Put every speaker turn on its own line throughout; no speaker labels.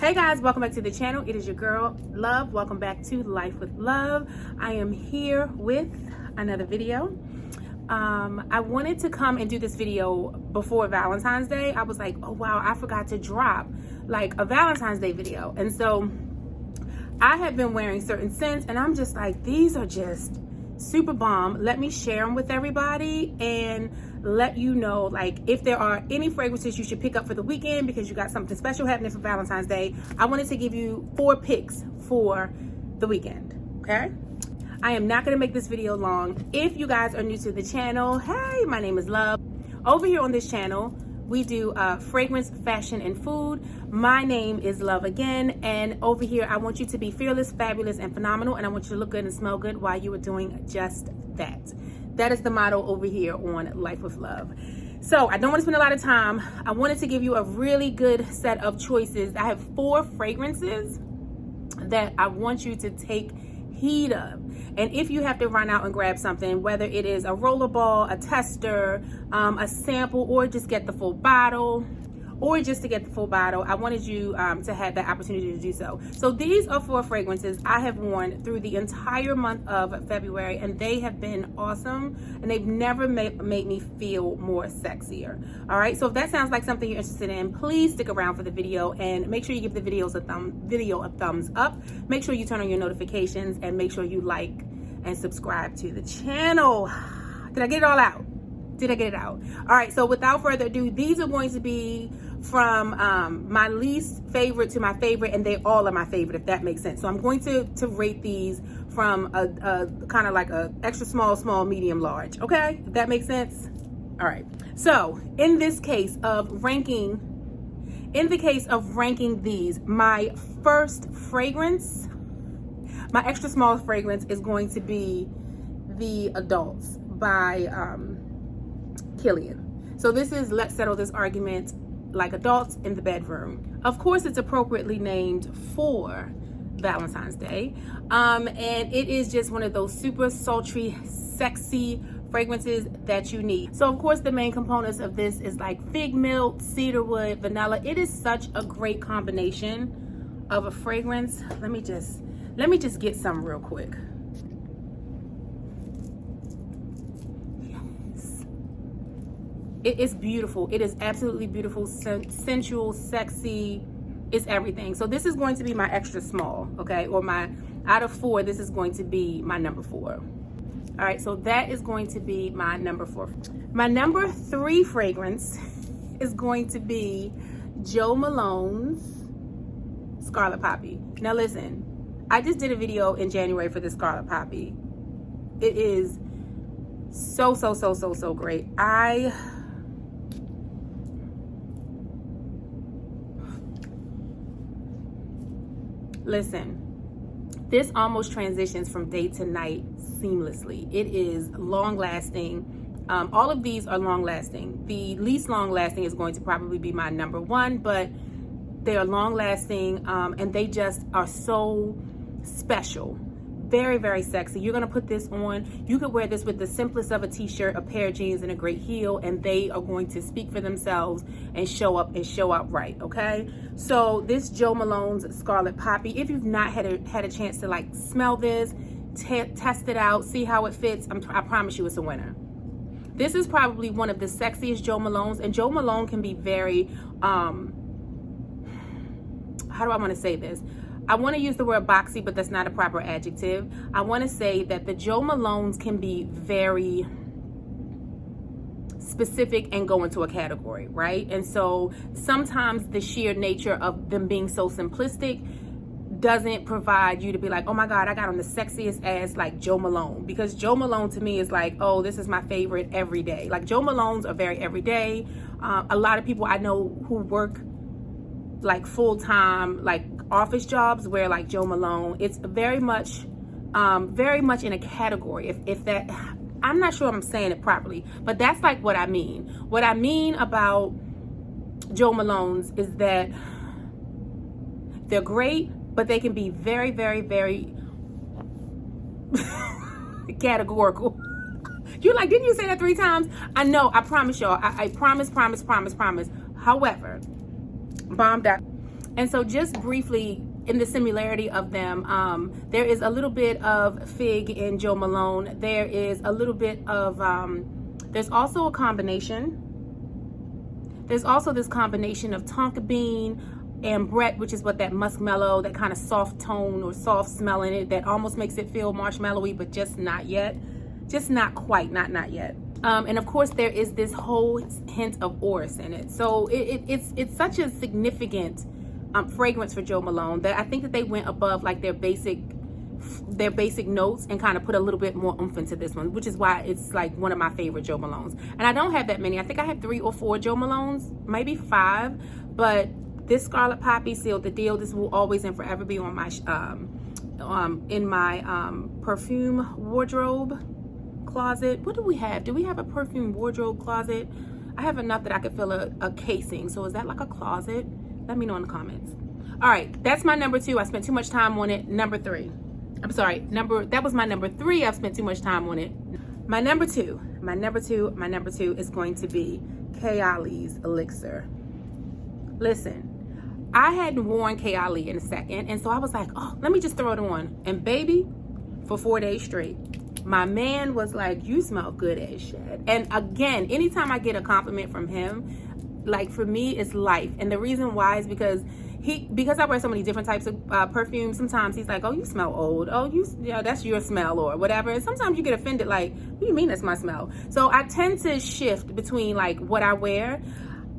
Hey guys, welcome back to the channel. It is your girl Love. Welcome back to Life with Love. I am here with another video. I wanted to come and do this video before Valentine's Day. I was like, oh wow, I forgot to drop like a Valentine's Day video. And so I have been wearing certain scents and I'm just like, these are just super bomb. Let me share them with everybody and let you know like if there are any fragrances you should pick up for the weekend because you got something special happening for Valentine's Day. I wanted to give you 4 picks for the weekend, okay? I am not gonna make this video long. If you guys are new to the channel, hey, my name is Love. Over here on this channel, we do fragrance, fashion, and food. My name is Love again, and over here, I want you to be fearless, fabulous, and phenomenal, and I want you to look good and smell good while you are doing just that. That is the motto over here on Life with Love. So I don't want to spend a lot of time. I wanted to give you a really good set of choices. I have 4 fragrances that I want you to take heed of. And if you have to run out and grab something, whether it is a rollerball, a tester, a sample, or just get the full bottle, I wanted you to have that opportunity to do so. So these are 4 fragrances I have worn through the entire month of February, and they have been awesome, and they've never made me feel more sexier. All right, so if that sounds like something you're interested in, please stick around for the video and make sure you give the video a thumbs up. Make sure you turn on your notifications and make sure you like and subscribe to the channel. Did I get it all out? Did I get it out? All right, so without further ado, these are going to be from my least favorite to my favorite, and they all are my favorite, if that makes sense. So I'm going to rate these from a kind of like a extra small, medium, large, okay? If that makes sense? All right, so in the case of ranking these, my first fragrance, my extra small fragrance is going to be the Adults by Killian. So this is Let's Settle This Argument Like Adults in the Bedroom. Of course, it's appropriately named for Valentine's Day. And it is just one of those super sultry, sexy fragrances that you need. So of course, the main components of this is like fig milk, cedarwood, vanilla. It is such a great combination of a fragrance. Let me just get some real quick. It is beautiful. It is absolutely beautiful, sensual, sexy. It's everything. So this is going to be my extra small, okay? Or out of 4, this is going to be my number 4. All right, so that is going to be my number 4. My number 3 fragrance is going to be Jo Malone's Scarlet Poppy. Now listen, I just did a video in January for the Scarlet Poppy. It is so great. Listen, this almost transitions from day to night seamlessly. It is long lasting. All of these are long lasting. The least long lasting is going to probably be my number 1, but they are long lasting and they just are so special. Very sexy. You're gonna put this on. You could wear this with the simplest of a t-shirt, a pair of jeans, and a great heel, and they are going to speak for themselves and show up right, okay? So this Jo Malone's Scarlet Poppy, if you've not had a chance to like smell this, test it out, see how it fits, I promise you it's a winner. This is probably one of the sexiest Jo Malones, and Jo Malone can be very, how do I wanna say this? I want to use the word boxy, but that's not a proper adjective. I want to say that the Jo Malones can be very specific and go into a category, right? And so sometimes the sheer nature of them being so simplistic doesn't provide you to be like, oh my God, I got on the sexiest ass like Jo Malone. Because Jo Malone to me is like, oh, this is my favorite every day. Like Jo Malones are very everyday. A lot of people I know who work like full-time, like office jobs wear like Jo Malone. It's very much in a category. If that, I'm not sure I'm saying it properly, but that's like what I mean. What I mean about Jo Malones is that they're great, but they can be very categorical. You're like, didn't you say that 3 times? I know, I promise y'all. I promise. However, bombed out. And so just briefly, in the similarity of them, there is a little bit of fig in Jo Malone. There is a little bit of, there's also a combination. There's also this combination of tonka bean and Brett, which is what that muskmellow, that kind of soft tone or soft smell in it that almost makes it feel marshmallowy, but just not yet. Just not quite, not yet. And of course, there is this whole hint of orris in it. So it's such a significant fragrance for Jo Malone that I think that they went above like their basic notes and kind of put a little bit more oomph into this one, which is why it's like one of my favorite Jo Malones. And I don't have that many. I think I have 3 or 4 Jo Malones, maybe 5, but this Scarlet Poppy sealed the deal. This will always and forever be on my in my perfume wardrobe closet. What do we have? Do we have a perfume wardrobe closet? I have enough that I could fill a casing. So is that like a closet? Let me know in the comments. All right, that's my number 2. I spent too much time on it. Number 3. I'm sorry, that was my number 3. I've spent too much time on it. My number 2 is going to be Kayali's Elixir. Listen, I hadn't worn Kayali in a second, and so I was like, oh, let me just throw it on. And baby, for 4 days straight, my man was like, you smell good as shit. And again, anytime I get a compliment from him, like for me, it's life. And the reason why is because I wear so many different types of perfumes. Sometimes he's like, oh, you smell old. Oh, that's your smell or whatever. And sometimes you get offended, like, what do you mean that's my smell? So I tend to shift between like what I wear.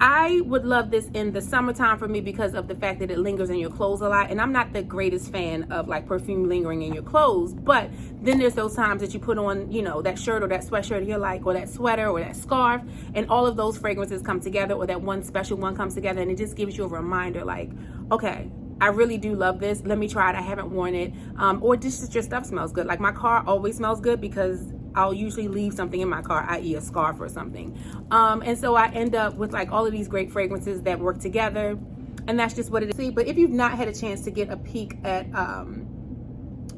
I would love this in the summertime for me because of the fact that it lingers in your clothes a lot. And I'm not the greatest fan of like perfume lingering in your clothes. But then there's those times that you put on, you know, that shirt or that sweatshirt you're like, or that sweater or that scarf. And all of those fragrances come together, or that one special one comes together. And it just gives you a reminder like, okay, I really do love this. Let me try it. I haven't worn it. Or just your stuff smells good. Like my car always smells good because I'll usually leave something in my car, i.e. a scarf or something. And so I end up with like all of these great fragrances that work together. And that's just what it is. But if you've not had a chance to get a peek at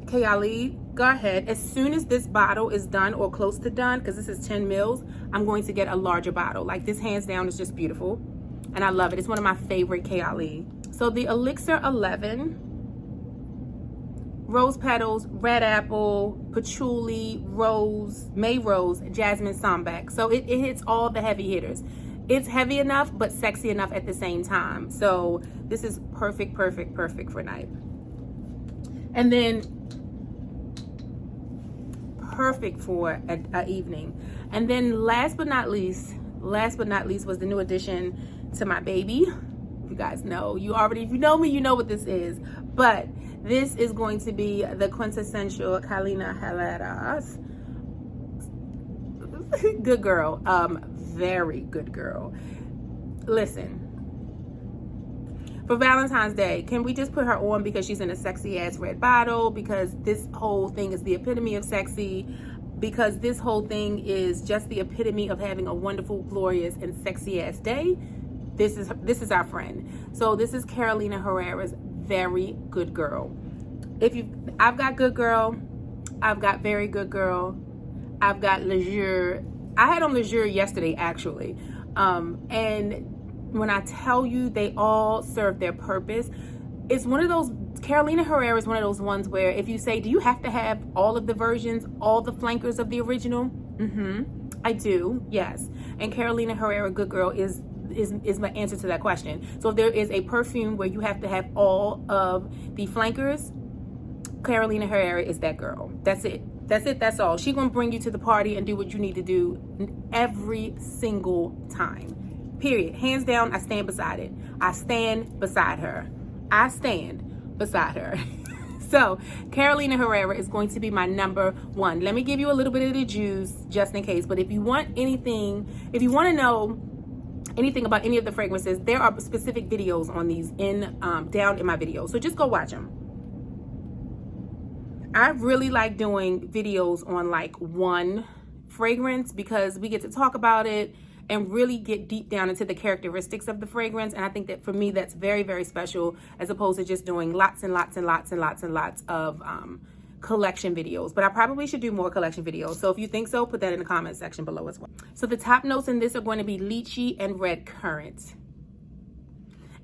Kayali, go ahead. As soon as this bottle is done or close to done, because this is 10 mils, I'm going to get a larger bottle. Like this hands down is just beautiful. And I love it. It's one of my favorite Kayali. So the Elixir 11, rose petals, red apple, patchouli, rose, May rose, jasmine, sambac. So it hits all the heavy hitters. It's heavy enough, but sexy enough at the same time. So this is perfect for night. And then perfect for an evening. And then last but not least was the new addition to my baby. You guys know, if you know me, you know what this is. But this is going to be the quintessential Carolina Herrera's good girl, very good girl. Listen, for Valentine's Day, can we just put her on because she's in a sexy ass red bottle? Because this whole thing is the epitome of sexy. Because this whole thing is just the epitome of having a wonderful, glorious, and sexy ass day. This is our friend. So this is Carolina Herrera's Very Good Girl. I've got Good Girl, I've got Very Good Girl, I've got Leisure. I had on Leisure yesterday actually. And when I tell you they all serve their purpose, it's one of those, Carolina Herrera is one of those ones where if you say, do you have to have all of the versions, all the flankers of the original? I do, yes. And Carolina Herrera Good Girl is my answer to that question. So if there is a perfume where you have to have all of the flankers, Carolina Herrera is that girl. That's it. That's all. She's gonna bring you to the party and do what you need to do every single time. Period. Hands down, I stand beside it. I stand beside her. So Carolina Herrera is going to be my number 1. Let me give you a little bit of the juice just in case. But if you want to know anything about any of the fragrances, there are specific videos on these down in my videos. So just go watch them. I really like doing videos on like one fragrance because we get to talk about it and really get deep down into the characteristics of the fragrance. And I think that for me, that's very, very special as opposed to just doing lots and lots of collection videos. But I probably should do more collection videos. So if you think so, put that in the comment section below as well. So the top notes in this are going to be lychee and red currant.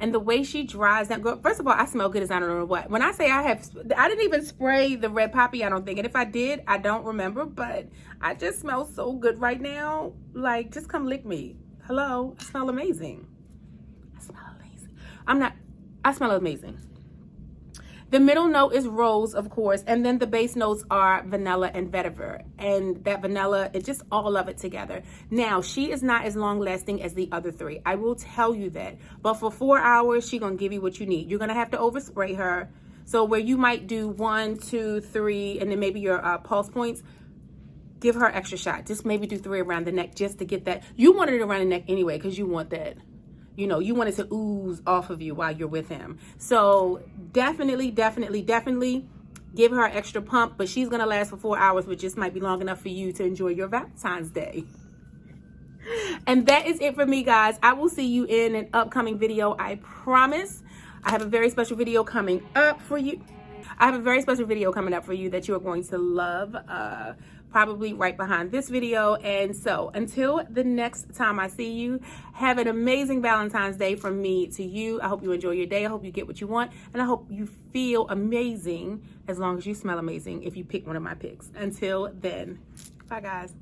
And the way she dries that, girl, first of all, I smell good as I don't know what. When I say I didn't even spray the red poppy, I don't think. And if I did, I don't remember, but I just smell so good right now. Like, just come lick me. Hello, I smell amazing. I smell amazing. I smell amazing. The middle note is rose, of course, and then the base notes are vanilla and vetiver. And that vanilla, it's just all of it together. Now, she is not as long lasting as the other three. I will tell you that. But for 4 hours, she's going to give you what you need. You're going to have to overspray her. So where you might do 1, 2, 3, and then maybe your pulse points, give her extra shot. Just maybe do 3 around the neck just to get that. You want it around the neck anyway because you want that. You know, you want it to ooze off of you while you're with him. So definitely give her an extra pump, but she's going to last for 4 hours, which just might be long enough for you to enjoy your Valentine's Day. And that is it for me, guys. I will see you in an upcoming video. I promise. I have a very special video coming up for you. That you are going to love. Probably right behind this video. And so until the next time I see you, have an amazing Valentine's Day from me to you. I hope you enjoy your day. I hope you get what you want. And I hope you feel amazing as long as you smell amazing if you pick one of my picks. Until then, bye guys.